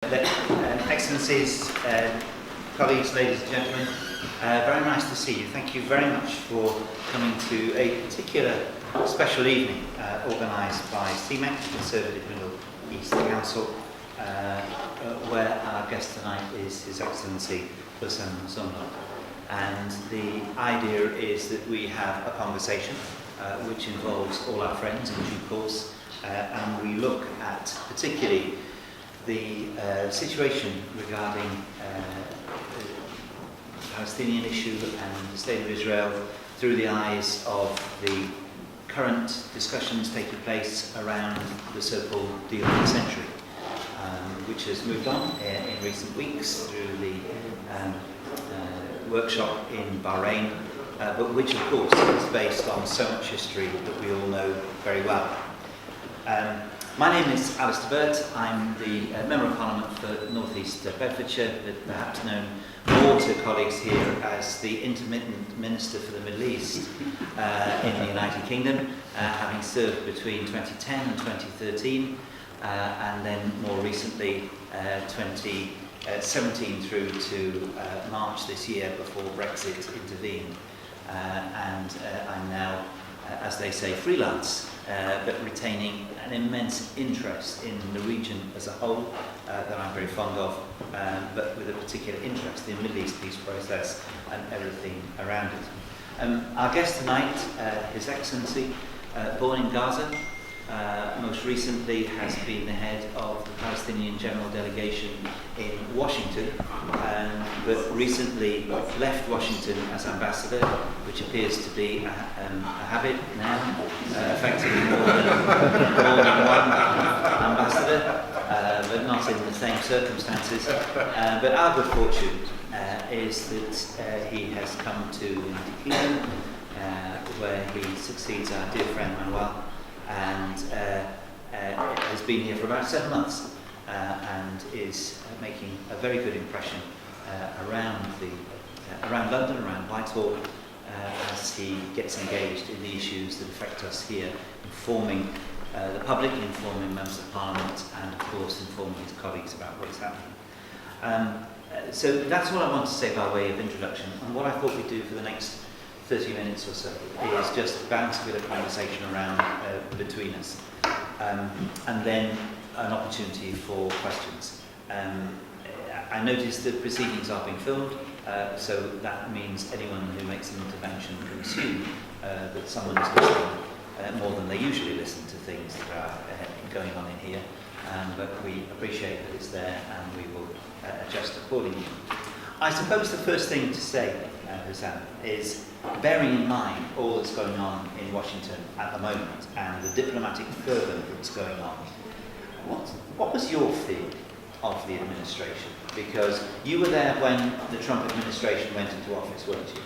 Excellencies, colleagues, ladies and gentlemen, very nice to see you. Thank you very much for coming to a particular special evening organised by CMEC, the Conservative Middle East Council, where our guest tonight is His Excellency Husam Zomlot. And the idea is that we have a conversation which involves all our friends in due course, and we look at particularly the situation regarding the Palestinian issue and the State of Israel through the eyes of the current discussions taking place around the so-called deal of the century, which has moved on in recent weeks through the workshop in Bahrain, but which of course is based on so much history that we all know very well. My name is Alistair Burt. I'm the Member of Parliament for North East Bedfordshire, but perhaps known more to colleagues here as the Intermittent Minister for the Middle East in the United Kingdom, having served between 2010 and 2013, and then more recently 2017 through to March this year before Brexit intervened. And I'm now, as they say, freelance, but retaining an immense interest in the region as a whole that I'm very fond of, but with a particular interest in the Middle East peace process and everything around it. Our guest tonight, His Excellency, born in Gaza, most recently has been the head of the Palestinian General Delegation in Washington, but recently left Washington as ambassador, which appears to be a habit now, affecting more than one ambassador, but not in the same circumstances. But our good fortune is that he has come to the United Kingdom, where he succeeds our dear friend Manuel, and has been here for about 7 months and is making a very good impression around London, around Whitehall, as he gets engaged in the issues that affect us here, informing the public, informing members of Parliament, and of course informing his colleagues about what is happening. So that's what I want to say by way of introduction, and what I thought we'd do for the next 30 minutes or so is just bounce a bit of conversation around between us, and then an opportunity for questions. I noticed that proceedings are being filmed, so that means anyone who makes an intervention can assume that someone is listening more than they usually listen to things that are going on in here, but we appreciate that it's there and we will adjust accordingly. I suppose the first thing to say, Husam, is bearing in mind all that's going on in Washington at the moment and the diplomatic fervour that's going on, what was your feel of the administration? Because you were there when the Trump administration went into office, weren't you?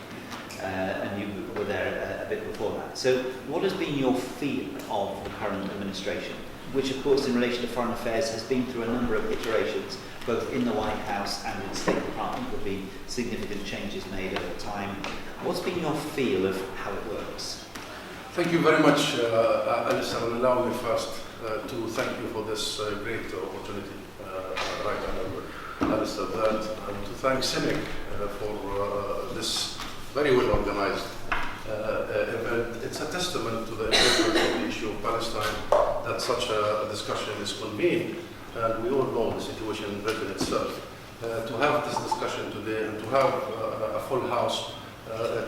And you were there a bit before that. So what has been your feel of the current administration, which of course in relation to foreign affairs has been through a number of iterations, both in the White House and in the State Department? There have been significant changes made over time. What's been your feel of how it works? Thank you very much, Alistair, and allow me first to thank you for this great opportunity, Right Honourable Alistair Burt, and to thank CMEC for this very well organised event. It's a testament to the importance of the issue of Palestine that such a discussion is convened, and we all know the situation in Britain itself. To have this discussion today and to have a full house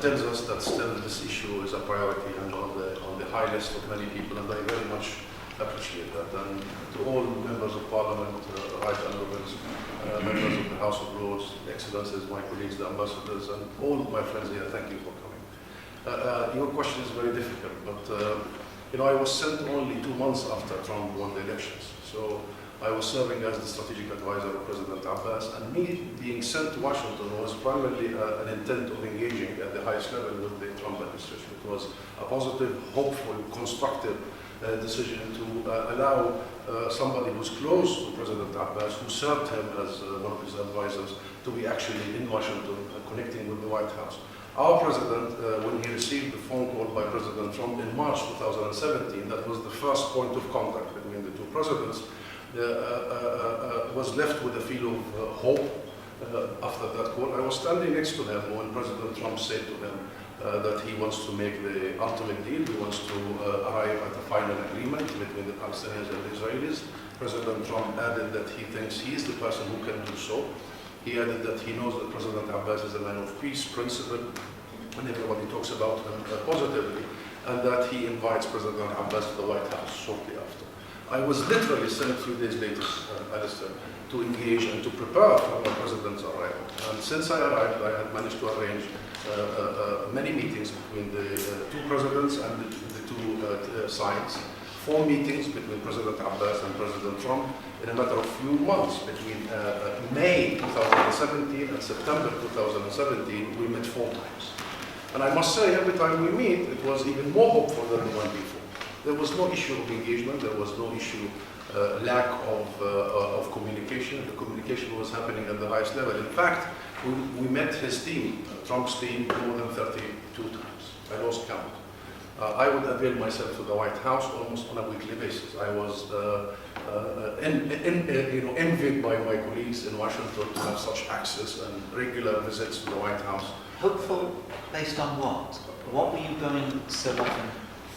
tells us that still this issue is a priority and on the high list of many people, and I very much appreciate that. And to all members of Parliament, Right Honourables, members of the House of Lords, Excellencies, my colleagues, the ambassadors, and all my friends here, thank you for coming. Your question is very difficult, but I was sent only 2 months after Trump won the elections. So I was serving as the strategic advisor of President Abbas, and me being sent to Washington was primarily an intent of engaging at the highest level with the Trump administration. It was a positive, hopeful, constructive decision to allow somebody who's close to President Abbas, who served him as one of his advisors, to be actually in Washington connecting with the White House. Our president, when he received the phone call by President Trump in March 2017, that was the first point of contact between the two presidents. was left with a feel of hope after that call. I was standing next to him when President Trump said to him that he wants to make the ultimate deal. He wants to arrive at a final agreement between the Palestinians and the Israelis. President Trump added that he thinks he is the person who can do so. He added that he knows that President Abbas is a man of peace, principle, and everybody talks about him positively, and that he invites President Abbas to the White House shortly after. I was literally sent 3 days later, Alistair, to engage and to prepare for the President's arrival. And since I arrived, I had managed to arrange many meetings between the two presidents and the two sides. 4 meetings between President Abbas and President Trump in a matter of few months. Between May 2017 and September 2017, we met 4 times. And I must say, every time we meet, it was even more hopeful than the one before. There was no issue of engagement, there was no issue, lack of communication. The communication was happening at the highest level. In fact, we met his team, Trump's team, more than 32 times. I lost count. I would avail myself to the White House almost on a weekly basis. I was envied by my colleagues in Washington to have such access and regular visits to the White House. Hopeful based on what? What were you going so often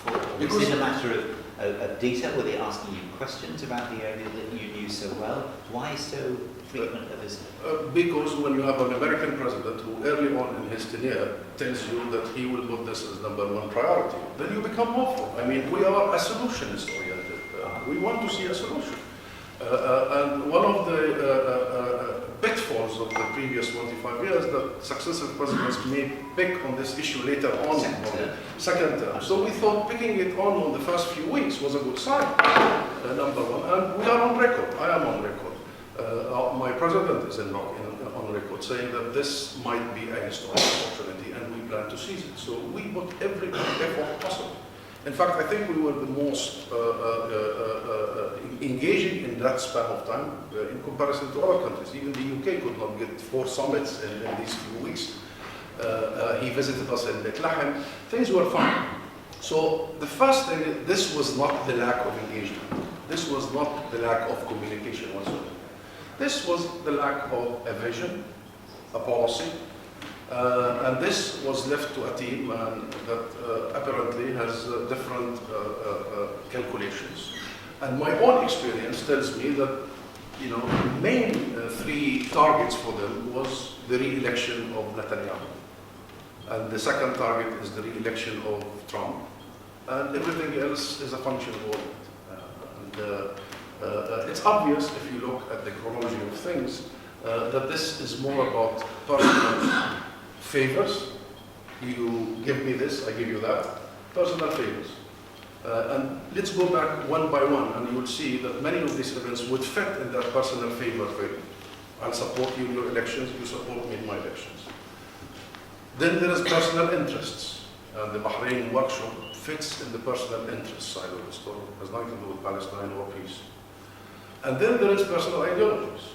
for? Because was it a matter of detail? Were they asking you questions about the area that you knew so well? Why so frequent a visit? Because when you have an American president who early on in his tenure tells you that he will put this as #1 priority, then you become hopeful. I mean, we are a solutionist oriented. We want to see a solution. And one of the pitfalls of the previous 25 years that successive presidents may pick on this issue later on, second term. So we thought picking it on the first few weeks was a good sign, #1. And we are on record. I am on record. My president is on record saying that this might be a historic opportunity and we plan to seize it. So we put every effort possible. In fact, I think we were the most engaging in that span of time in comparison to other countries. Even the UK could not get 4 summits in these few weeks. He visited us in Bethlehem. Things were fine. So the first thing, this was not the lack of engagement. This was not the lack of communication whatsoever. This was the lack of a vision, a policy, and this was left to a team that apparently has different calculations. And my own experience tells me that, the main 3 targets for them was the re-election of Netanyahu. And the second target is the re-election of Trump. And everything else is a function of all of it. It's obvious, if you look at the chronology of things, that this is more about personal favors. You give me this, I give you that. Personal favors. And let's go back one by one, and you will see that many of these events would fit in that personal favor frame. I'll support you in your elections, you support me in my elections. Then there is personal interests. And the Bahrain workshop fits in the personal interest side of the story. It has nothing to do with Palestine or peace. And then there is personal ideologies.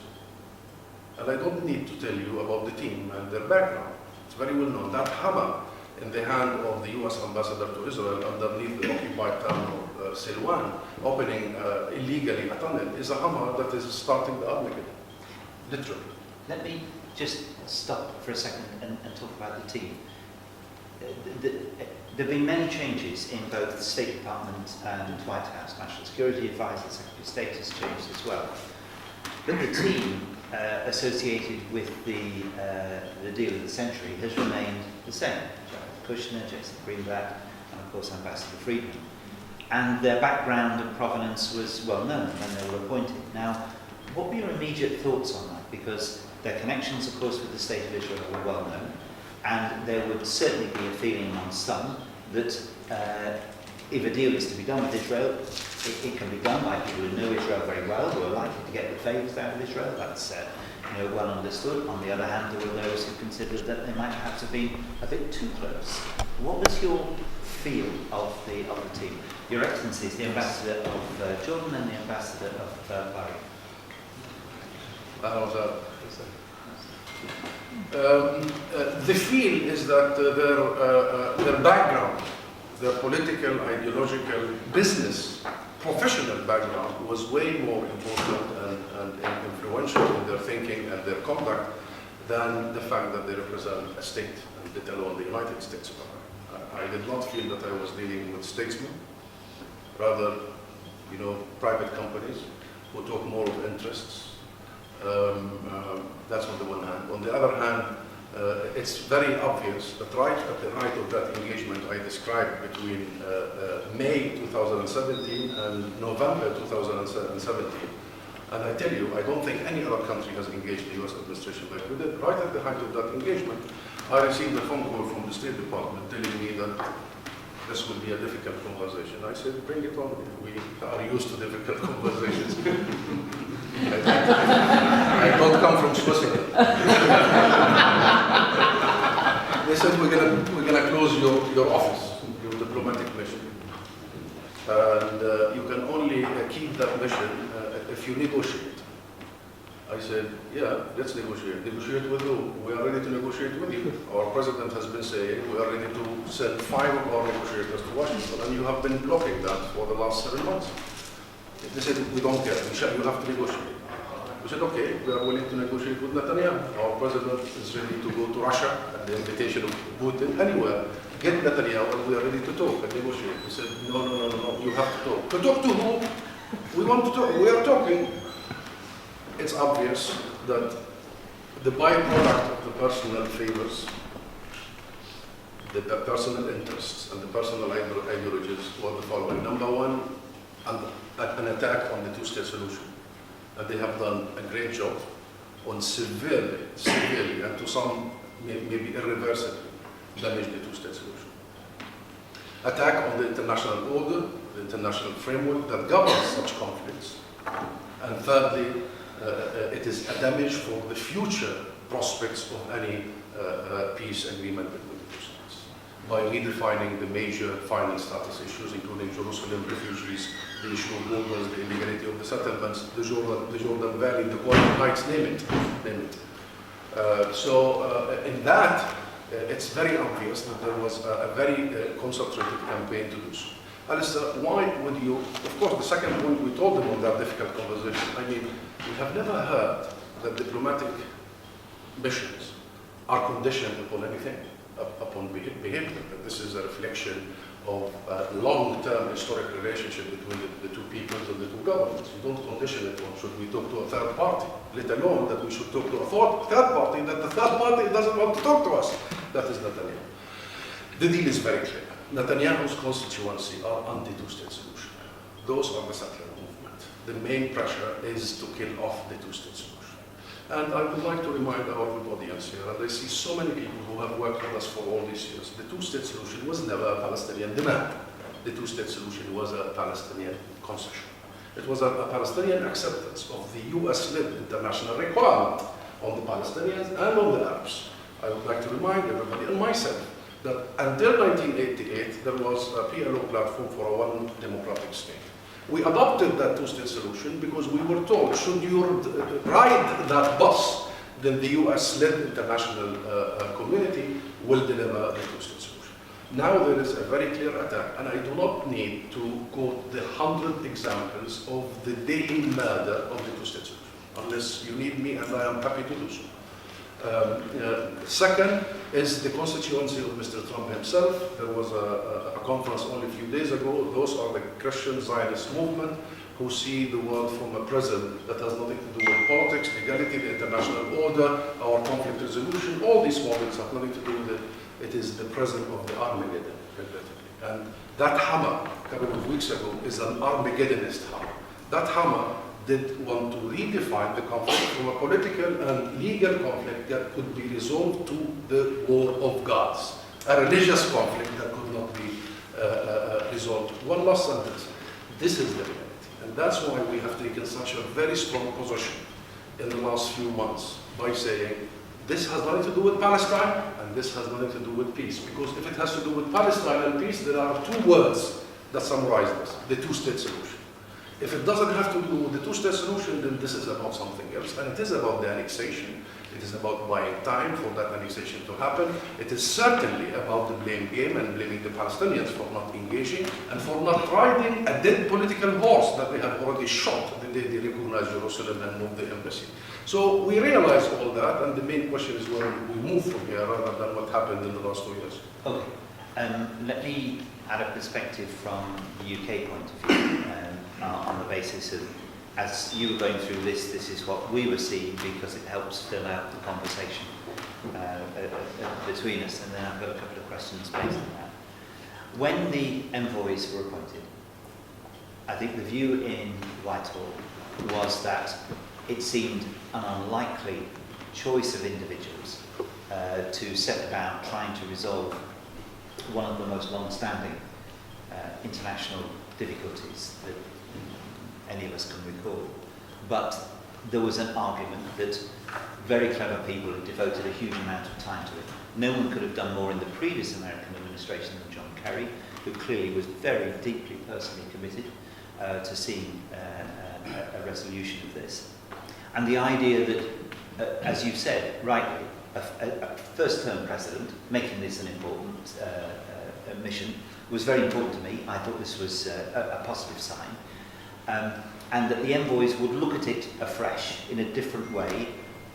And I don't need to tell you about the team and their background. It's very well known. That hammer in the hand of the US ambassador to Israel underneath the occupied town of Silwan, opening illegally a tunnel, is a hammer that is starting the Armageddon. Literally. Let me just stop for a second and talk about the team. There have been many changes in both the State Department and White House. National Security Advisor, Secretary of State has changed as well. But the team associated with the deal of the century has remained the same. Jared Kushner, Jason Greenblatt, and of course Ambassador Friedman. And their background and provenance was well known when they were appointed. Now, what were your immediate thoughts on that? Because their connections, of course, with the State of Israel were well known. And there would certainly be a feeling among some that if a deal is to be done with Israel, it can be done by people who know Israel very well, who are likely to get the favours out of Israel. That's well understood. On the other hand, there were those who considered that they might have to be a bit too close. What was your feel of the team? Your Excellencies, the Ambassador of Jordan and the Ambassador of Bahrain. The feel is that their background, their political, ideological, business professional background was way more important and influential in their thinking and their conduct than the fact that they represent a state, and let alone the United States of America. I did not feel that I was dealing with statesmen, rather, private companies who talk more of interests. That's on the one hand. On the other hand, it's very obvious that right at the height of that engagement I described between May 2017 and November 2017, and I tell you, I don't think any other country has engaged the US administration like we did. Right at the height of that engagement, I received a phone call from the State Department telling me that this would be a difficult conversation. I said, bring it on. We are used to difficult conversations. I don't come from Switzerland. They said, we're gonna close your office, your diplomatic mission. And you can only keep that mission if you negotiate. I said, yeah, let's negotiate. Negotiate with who? We are ready to negotiate with you. Our president has been saying we are ready to send 5 of our negotiators to Washington, and you have been blocking that for the last 7 months. They said, we don't care, you have to negotiate. We said, okay, we are willing to negotiate with Netanyahu. Our president is ready to go to Russia at the invitation of Putin, anywhere. Get Netanyahu, and we are ready to talk and negotiate. We said, no, you have to talk. To talk to who? We want to talk. We are talking. It's obvious that the byproduct of the personal favors, the personal interests, and the personal ideologies were the following. Number one, an attack on the two-state solution. And they have done a great job on severely, and to some maybe irreversibly, damage the two-state solution. Attack on the international order, the international framework that governs such conflicts. And thirdly, it is a damage for the future prospects of any peace agreement between the two states by redefining the major final status issues, including Jerusalem, refugees, the issue of borders, the illegality of the settlements, the Jordan Valley, the Golan Heights, name it. In that, it's very obvious that there was a very concentrated campaign to do so. Alistair, why would you, of course, the second point we told them on that difficult conversation, I mean, we have never heard that diplomatic missions are conditioned upon anything, upon behavior. This is a reflection of a long-term historic relationship between the two peoples and the two governments. You don't condition it on should we talk to a third party, let alone that we should talk to a third party, that the third party doesn't want to talk to us. That is Netanyahu. The deal is very clear. Netanyahu's constituency are anti-two-state solution. Those are the settler movement. The main pressure is to kill off the two-state solution. And I would like to remind our audience here, and I see so many people who have worked with us for all these years, the two-state solution was never a Palestinian demand. The two-state solution was a Palestinian concession. It was a Palestinian acceptance of the US-led international requirement on the Palestinians and on the Arabs. I would like to remind everybody, and myself, that until 1988, there was a PLO platform for a one democratic state. We adopted that two-state solution because we were told, should you ride that bus, then the US-led international community will deliver the two-state solution. Now there is a very clear attack, and I do not need to quote the 100 examples of the daily murder of the two-state solution, unless you need me, and I am happy to do so. Second is the constituency of Mr. Trump himself. There was a conference only a few days ago. Those are the Christian Zionist movement who see the world from a prism that has nothing to do with politics, legality, the international order, our conflict resolution. All these models have nothing to do with it. It is the prism of the Armageddon, regrettably. And that hammer, a couple of weeks ago, is an Armageddonist hammer. That hammer did want to redefine the conflict from a political and legal conflict that could be resolved to the war of gods, a religious conflict that could not be resolved. One last sentence. This is the reality, and that's why we have taken such a very strong position in the last few months by saying this has nothing to do with Palestine and this has nothing to do with peace. Because if it has to do with Palestine and peace, there are two words that summarize this: the two-state solution. If it doesn't have to do with the two-state solution, then this is about something else, and it is about the annexation. It is about buying time for that annexation to happen. It is certainly about the blame game and blaming the Palestinians for not engaging and for not riding a dead political horse that they have already shot the day they recognized Jerusalem and moved the embassy. So we realize all that, and the main question is where we move from here rather than what happened in the last 2 years. Okay. Let me add a perspective from the UK point of view on the basis of, as you were going through this is what we were seeing because it helps fill out the conversation between us, and then I've got a couple of questions based on that. When the envoys were appointed, I think the view in Whitehall was that it seemed an unlikely choice of individuals to set about trying to resolve one of the most long-standing international difficulties that any of us can recall. But there was an argument that very clever people had devoted a huge amount of time to it. No one could have done more in the previous American administration than John Kerry, who clearly was very deeply personally committed to seeing a resolution of this. And the idea that, as you said, rightly, a first-term president making this an important mission was very important to me. I thought this was a positive sign. And that the envoys would look at it afresh in a different way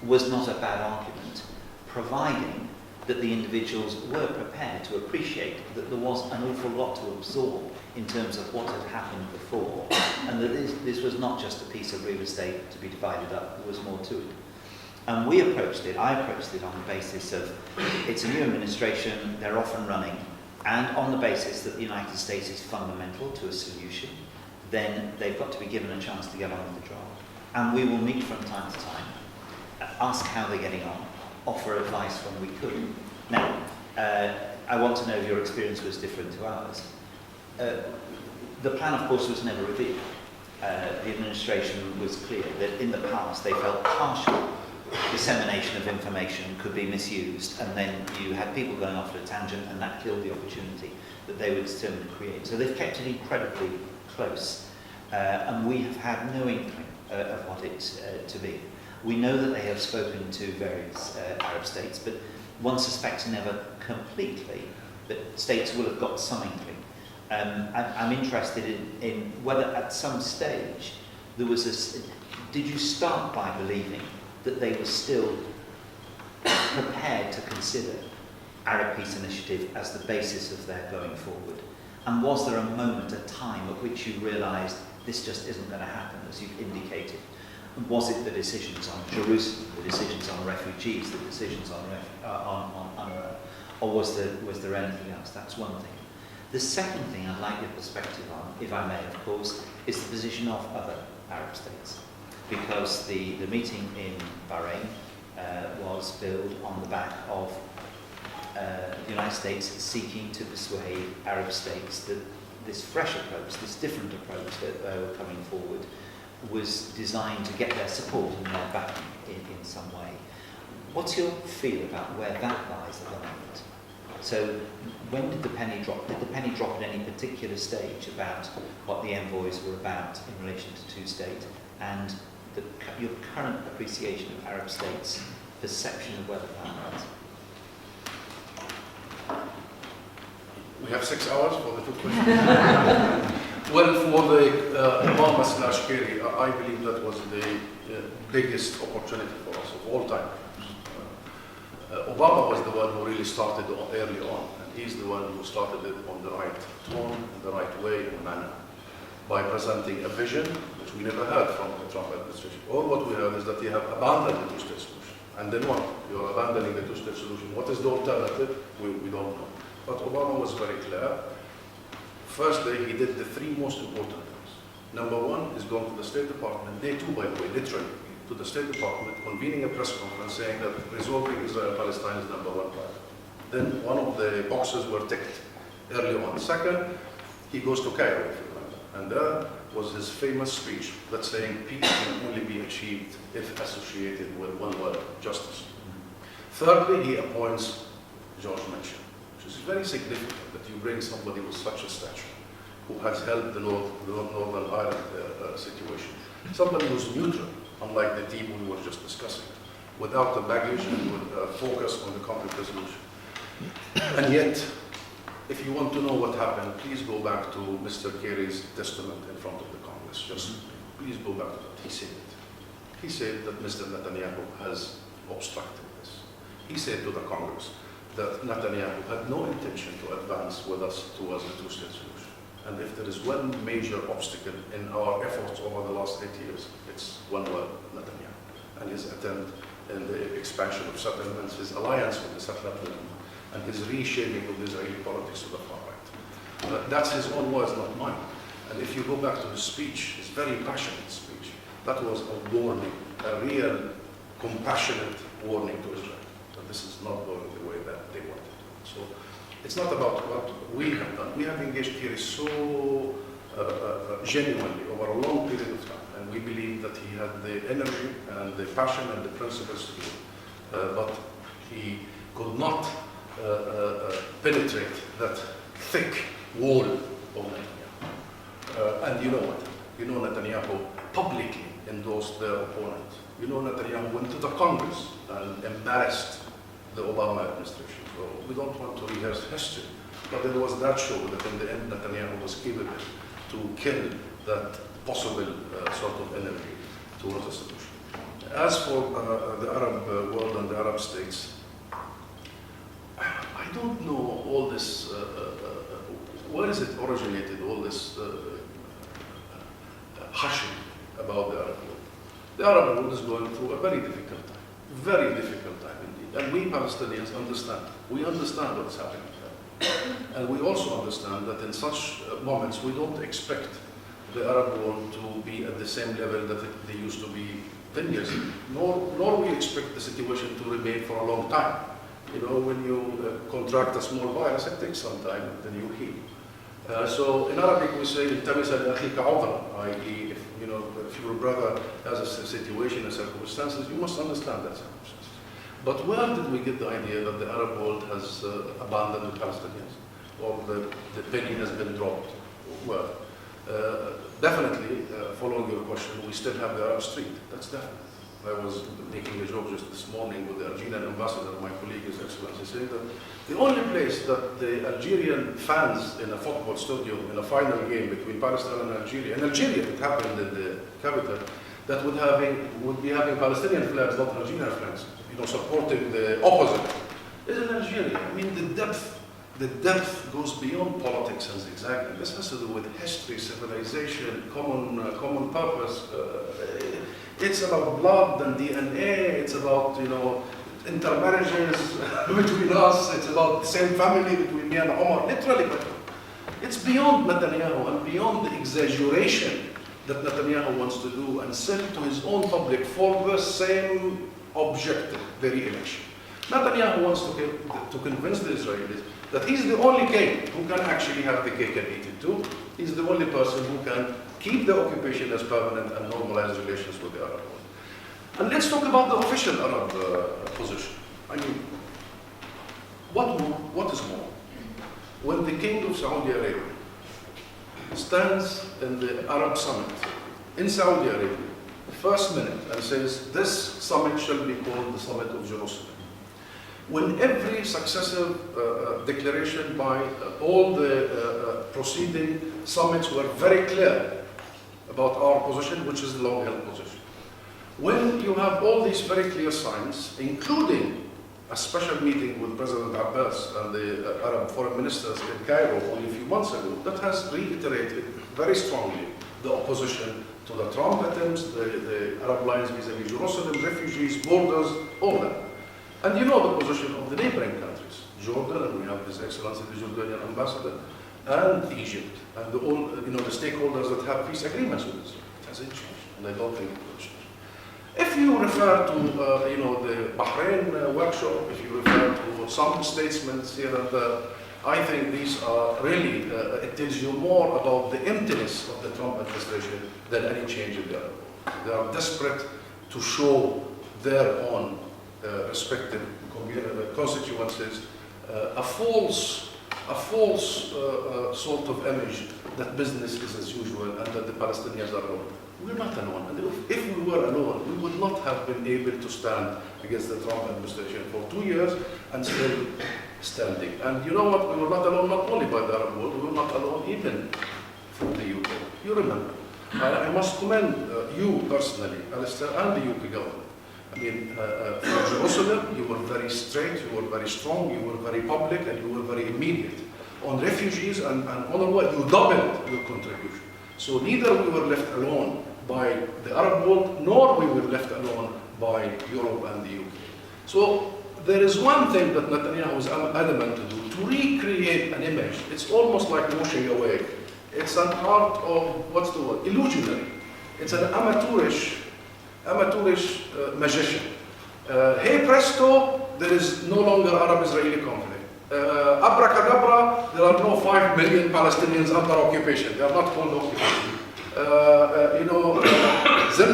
was not a bad argument, providing that the individuals were prepared to appreciate that there was an awful lot to absorb in terms of what had happened before, and that this was not just a piece of real estate to be divided up, there was more to it. And I approached it on the basis of it's a new administration, they're off and running, and on the basis that the United States is fundamental to a solution, then they've got to be given a chance to get on with the job. And we will meet from time to time, ask how they're getting on, offer advice when we could. Now, I want to know if your experience was different to ours. The plan, of course, was never revealed. The administration was clear that in the past they felt partial dissemination of information could be misused, and then you had people going off at a tangent, and that killed the opportunity that they were determined to create. So they've kept it incredibly close, and we have had no inkling of what it's to be. We know that they have spoken to various Arab states, but one suspects never completely, but states will have got some inkling. I'm interested in whether at some stage there was did you start by believing that they were still prepared to consider Arab Peace Initiative as the basis of their going forward? And was there a moment, a time at which you realised this just isn't going to happen, as you've indicated? Was it the decisions on Jerusalem, the decisions on refugees, the decisions on UNRWA, or was there anything else? That's one thing. The second thing I'd like your perspective on, if I may, of course, is the position of other Arab states. Because the meeting in Bahrain was built on the back of the United States seeking to persuade Arab states that this fresh approach, this different approach that they were coming forward, was designed to get their support and their backing in some way. What's your feel about where that lies at the moment? So when did the penny drop? Did the penny drop at any particular stage about what the envoys were about in relation to two-state, and your current appreciation of Arab states' perception of where the plan lies? We have 6 hours for the two questions. Well, for the Obama/Kerry, I believe that was the biggest opportunity for us of all time. Obama was the one who really started early on, and he's the one who started it on the right tone, in the right way and manner, by presenting a vision which we never heard from the Trump administration. All what we heard is that you have abandoned the two-state solution. And then what? You're abandoning the two-state solution. What is the alternative? We don't know. But Obama was very clear. First day, he did the 3 most important things. Number 1 is going to the State Department, day 2, by the way, literally, to the State Department, convening a press conference saying that resolving Israel-Palestine is number 1 priority. Then one of the boxes were ticked early on. Second, he goes to Cairo, if you remember. And there was his famous speech that's saying peace can only be achieved if associated with one word, justice. Thirdly, he appoints George Mitchell, which is very significant that you bring somebody with such a stature who has held the Northern Ireland situation. Somebody who's neutral, unlike the team we were just discussing, without the baggage and with focus on the conflict resolution. And yet, if you want to know what happened, please go back to Mr. Kerry's testament in front of the Congress. Just please go back to that. He said it. He said that Mr. Netanyahu has obstructed this. He said to the Congress that Netanyahu had no intention to advance with us towards a two-state solution. And if there is one major obstacle in our efforts over the last 8 years, it's one word, Netanyahu, and his attempt in the expansion of settlements, his alliance with the settler movement, and his reshaping of the Israeli politics to the far right. That's his own words, not mine. And if you go back to his speech, his very passionate speech, that was a warning, a real compassionate warning to Israel, that this is not going the way that they wanted. So it's not about what we have done. We have engaged here so genuinely over a long period of time, and we believe that he had the energy and the passion and the principles to do it. But he could not penetrate that thick wall of Netanyahu. And you know what? You know Netanyahu publicly endorsed their opponent. You know Netanyahu went to the Congress and embarrassed the Obama administration. So we don't want to rehearse history. But it was that show that in the end Netanyahu was capable to kill that possible sort of energy towards a solution. As for the Arab world and the Arab states, I don't know all this, where is it originated, all this hushing about the Arab world. The Arab world is going through a very difficult time indeed. And we Palestinians understand. We understand what's happening there. And we also understand that in such moments we don't expect the Arab world to be at the same level that they used to be 10 years ago. Nor we expect the situation to remain for a long time. You know, when you contract a small virus, it takes some time, then you heal. So in Arabic we say, i.e., if your brother has a situation and circumstances, you must understand that circumstances. But where did we get the idea that the Arab world has abandoned the Palestinians, or the penny has been dropped? Well, definitely, following your question, we still have the Arab Street. That's definite. I was making a joke just this morning with the Algerian ambassador, my colleague, His Excellency, saying that the only place that the Algerian fans in a football stadium in a final game between Palestine and Algeria, it happened in the capital, that would be having Palestinian flags, not Algerian flags, supporting the opposite, is in Algeria. I mean, the depth goes beyond politics and zigzagging. This has to do with history, civilization, common purpose. It's about blood and DNA. It's about, intermarriages between us. It's about the same family between me and Omar, literally. But it's beyond Netanyahu and beyond the exaggeration that Netanyahu wants to do and sell to his own public for the same objective, the re-election. Netanyahu wants to convince the Israelis that he's the only king who can actually have the cake and eat it too. He's the only person who can keep the occupation as permanent and normalize relations with the Arab world. And let's talk about the official Arab position. I mean, what is more? When the king of Saudi Arabia stands in the Arab summit in Saudi Arabia, first minute, and says, this summit shall be called the Summit of Jerusalem. When every successive declaration by all the preceding summits were very clear about our position, which is the long-held position. When you have all these very clear signs, including a special meeting with President Abbas and the Arab foreign ministers in Cairo only a few months ago, that has reiterated very strongly the opposition to the Trump attempts, the Arab lines vis-à-vis Jerusalem, refugees, borders, all that. And you know the position of the neighboring countries, Jordan, and we have His Excellency the Jordanian ambassador, and Egypt, and all the stakeholders that have peace agreements with Israel. It hasn't changed, and I don't think it will change. If you refer to the Bahrain workshop, if you refer to some statements here and there, I think these are really, it tells you more about the emptiness of the Trump administration than any change in the Arab world. They are desperate to show their own respective constituencies a false a false sort of image that business is as usual and that the Palestinians are alone. We're not alone. And if we were alone, we would not have been able to stand against the Trump administration for 2 years and still standing. And you know what? We were not alone not only by the Arab world, we were not alone even from the UK. You remember. I must commend you personally, Alistair, and the UK government. I mean, for Jerusalem, you were very straight, you were very strong, you were very public, and you were very immediate. On refugees and on what you doubled your contribution. So neither we were left alone by the Arab world, nor we were left alone by Europe and the UK. So there is one thing that Netanyahu is adamant to do, to recreate an image. It's almost like washing away. It's an art of, what's the word, illusionary. It's an amateurish magician. Hey presto, there is no longer Arab-Israeli conflict. Abracadabra, there are no 5 million Palestinians under occupation. They are not called occupation. Zem,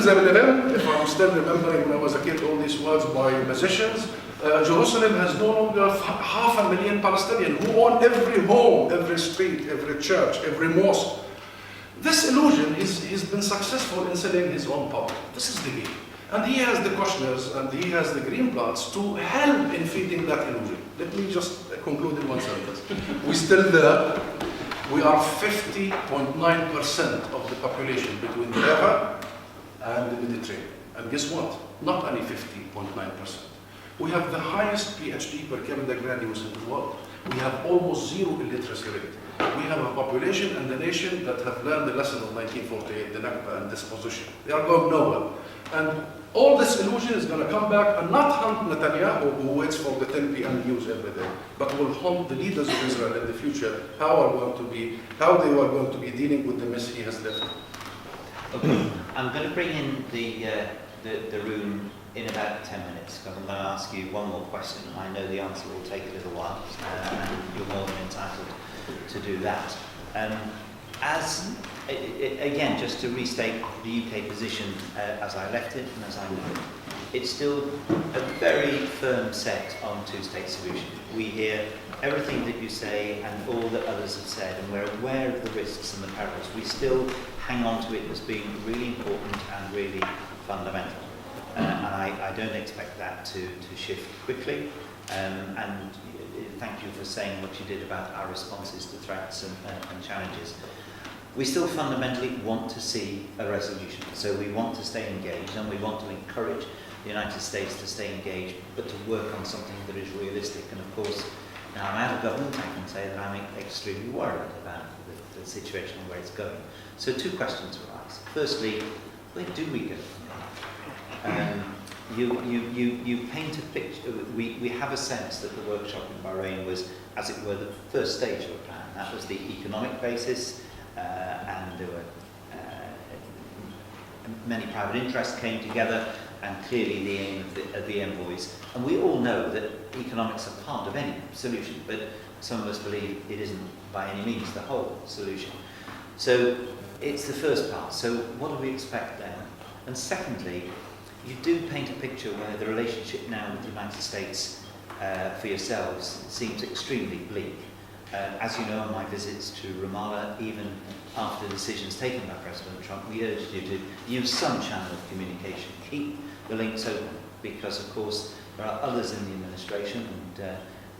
if I'm still remembering when I was a kid all these words by musicians, Jerusalem has no longer 500,000 Palestinians who own every home, every street, every church, every mosque. This illusion, he's been successful in selling his own power. This is the game. And he has the Kushners and he has the Greenblatts to help in feeding that illusion. Let me just conclude in one sentence. We're still there. We are 50.9% of the population between the river and the Mediterranean. And guess what? Not only 50.9%. We have the highest PhD per capita graduates in the world. We have almost zero illiteracy rate. We have a population and a nation that have learned the lesson of 1948, the Nakba and disposition. They are going nowhere. And all this illusion is going to come back and not hunt Netanyahu, who waits for the 10 p.m. news every day, but will hunt the leaders of Israel in the future, how they are going to be dealing with the mess he has left. Okay. I'm going to bring in the room in about 10 minutes, because I'm going to ask you one more question. I know the answer will take a little while, and you're more than entitled to do that. Again, just to restate the UK position as I left it and as I know it, it's still a very firm set on two-state solution. We hear everything that you say and all that others have said, and we're aware of the risks and the perils. We still hang on to it as being really important and really fundamental. And I don't expect that to shift quickly. And thank you for saying what you did about our responses to threats and challenges. We still fundamentally want to see a resolution. So we want to stay engaged, and we want to encourage the United States to stay engaged, but to work on something that is realistic. And of course, now I'm out of government, I can say that I'm extremely worried about the situation and where it's going. So two questions were asked. Firstly, where do we go from here? You paint a picture. We have a sense that the workshop in Bahrain was, as it were, the first stage of a plan. That was the economic basis, and there were many private interests came together, and clearly the aim of the envoys. And we all know that economics are part of any solution, but some of us believe it isn't by any means the whole solution. So it's the first part. So what do we expect then? And secondly, you do paint a picture where the relationship now with the United States for yourselves seems extremely bleak. As you know, on my visits to Ramallah, even after decisions taken by President Trump, we urged you to use some channel of communication. Keep the links open, because of course there are others in the administration, and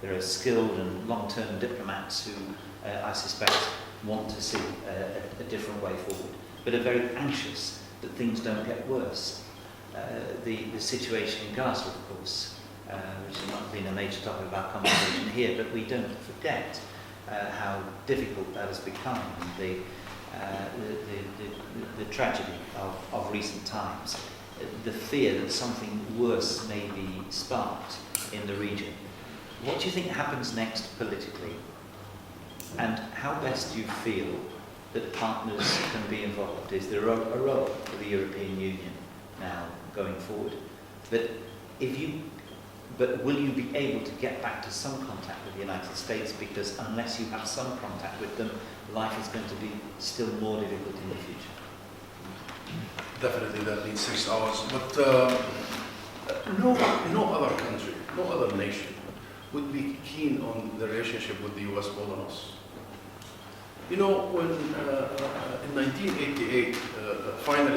there are skilled and long-term diplomats who I suspect want to see a different way forward, but are very anxious that things don't get worse. The situation in Gaza, of course, which has not been a major topic of our conversation here, but we don't forget how difficult that has become, and the tragedy of recent times, the fear that something worse may be sparked in the region. What do you think happens next politically? And how best do you feel that partners can be involved? Is there a role for the European Union now going forward? But will you be able to get back to some contact with the United States? Because unless you have some contact with them, life is going to be still more difficult in the future. Definitely that needs 6 hours. But no other country, no other nation, would be keen on the relationship with the U.S. more than us. You know, when in 1988, finally